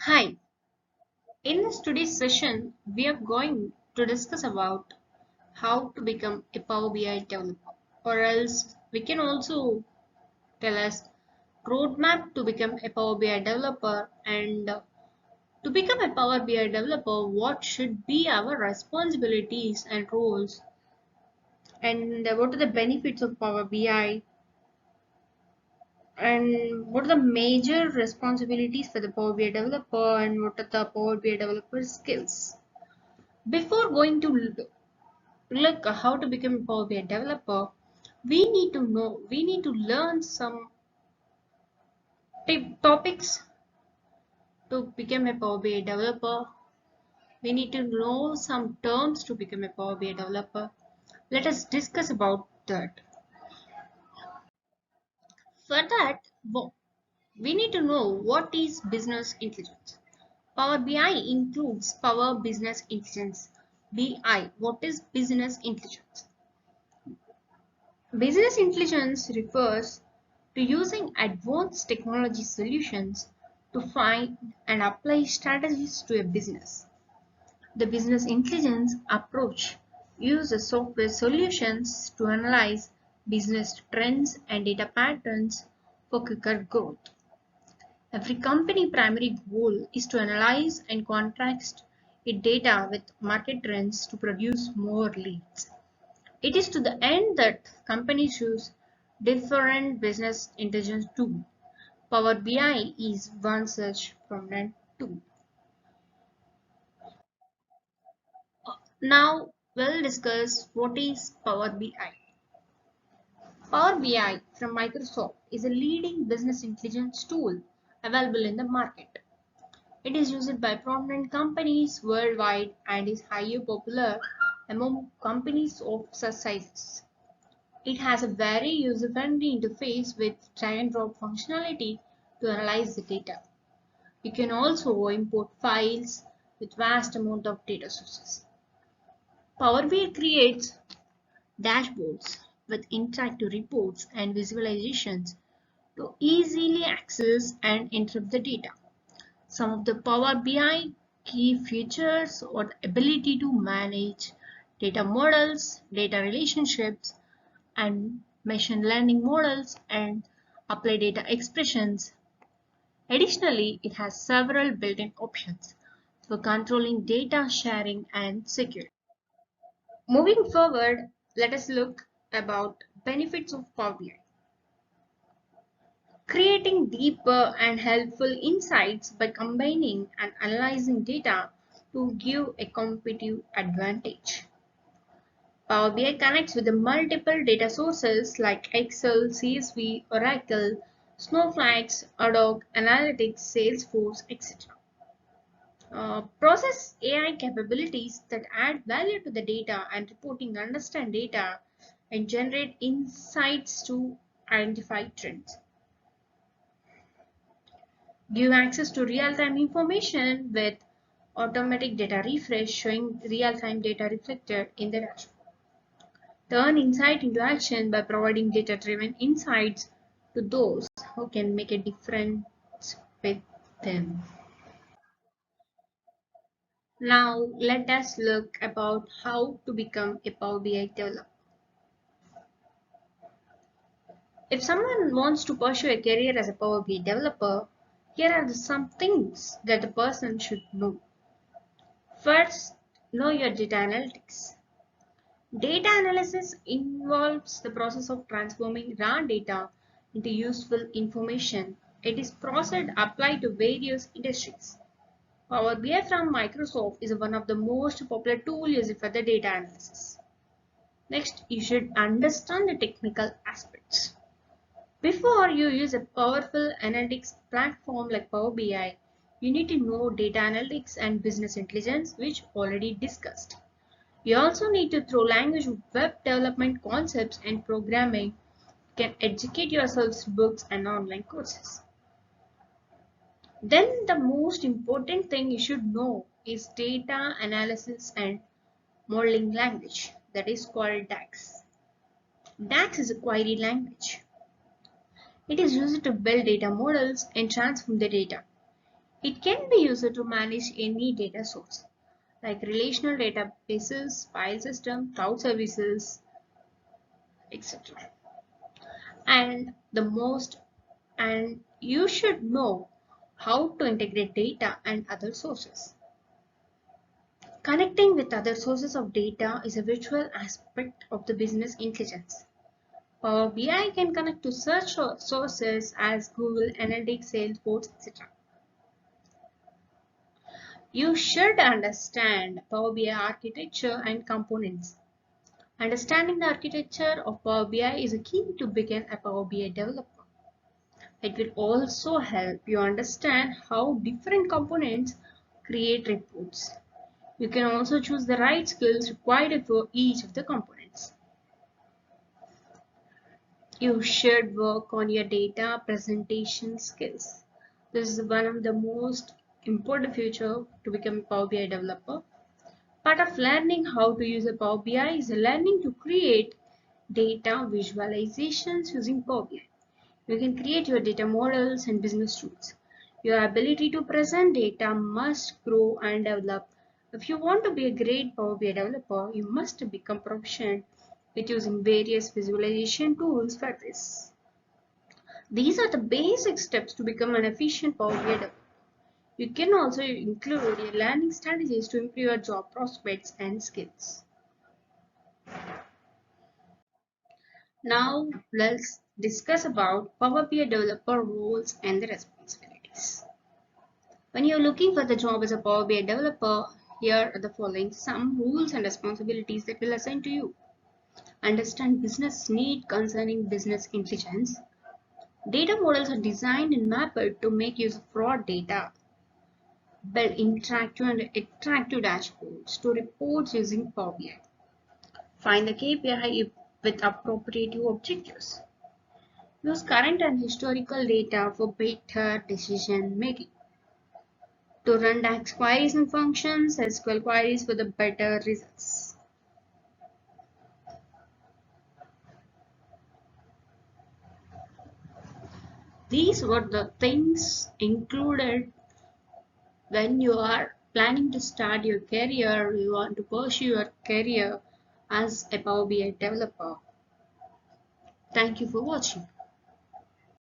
Hi, in this today's session, we are going to discuss about how to become a Power BI developer, or else we can also tell us roadmap to become a Power BI developer and to become a Power BI developer, what should be our responsibilities and roles, and what are the benefits of Power BI, and what are the major responsibilities for the Power BI developer, and what are the Power BI developer skills. Before going to look how to become a Power BI developer, we need to learn some topics to become a Power BI developer. We need to know some terms to become a Power BI developer. Let us discuss about that. For that, we need to know what is business intelligence. Power BI includes Power Business Intelligence. BI, what is business intelligence? Business intelligence refers to using advanced technology solutions to find and apply strategies to a business. The business intelligence approach uses software solutions to analyze business trends and data patterns for quicker growth. Every company primary goal is to analyze and contrast its data with market trends to produce more leads. It is to the end that companies use different business intelligence tools. Power BI is one such prominent tool. Now we'll discuss what is Power BI. Power BI from Microsoft is a leading business intelligence tool available in the market. It is used by prominent companies worldwide and is highly popular among companies of such sizes. It has a very user-friendly interface with drag and drop functionality to analyze the data. You can also import files with vast amount of data sources. Power BI creates dashboards with interactive reports and visualizations to easily access and interpret the data. Some of the Power BI key features are the ability to manage data models, data relationships, and machine learning models and apply data expressions. Additionally, it has several built-in options for controlling data sharing and security. Moving forward, let us look about benefits of Power BI. Creating deeper and helpful insights by combining and analyzing data to give a competitive advantage. Power BI connects with the multiple data sources like Excel, CSV, Oracle, Snowflakes, Adobe Analytics, Salesforce, etc. Process AI capabilities that add value to the data and reporting understand data and generate insights to identify trends. Give access to real-time information with automatic data refresh showing real-time data reflected in the dashboard. Turn insight into action by providing data-driven insights to those who can make a difference with them. Now let us look about how to become a Power BI developer. If someone wants to pursue a career as a Power BI developer, here are some things that the person should know. First, know your data analytics. Data analysis involves the process of transforming raw data into useful information. It is processed applied to various industries. Power BI from Microsoft is one of the most popular tools used for the data analysis. Next, you should understand the technical aspects. Before you use a powerful analytics platform like Power BI, you need to know data analytics and business intelligence, which already discussed. You also need to throw language web development concepts and programming. You can educate yourselves through books and online courses. Then the most important thing you should know is data analysis and modeling language, that is called DAX. DAX is a query language. It is used to build data models and transform the data. It can be used to manage any data source like relational databases, file system, cloud services, etc. And you should know how to integrate data and other sources. Connecting with other sources of data is a virtual aspect of the business intelligence. Power BI can connect to search sources as Google Analytics, Salesforce, etc. You should understand Power BI architecture and components. Understanding the architecture of Power BI is a key to become a Power BI developer. It will also help you understand how different components create reports. You can also choose the right skills required for each of the components. You should work on your data presentation skills. This is one of the most important feature to become a Power BI developer. Part of learning how to use a Power BI is learning to create data visualizations using Power BI. You can create your data models and business tools. Your ability to present data must grow and develop. If you want to be a great Power BI developer, you must become proficient with using various visualization tools for this. These are the basic steps to become an efficient Power BI developer. You can also include your learning strategies to improve your job prospects and skills. Now let's discuss about Power BI developer roles and the responsibilities. When you're looking for the job as a Power BI developer, here are the following some rules and responsibilities that will assign to you. Understand business need concerning business intelligence. Data models are designed and mapped to make use of raw data. Build interactive and interactive dashboards to reports using Power BI. Find the KPI with appropriate objectives. Use current and historical data for better decision making. To run DAX queries and functions, SQL queries for the better results. These were the things included when you are planning to start your career, you want to pursue your career as a Power BI developer. Thank you for watching.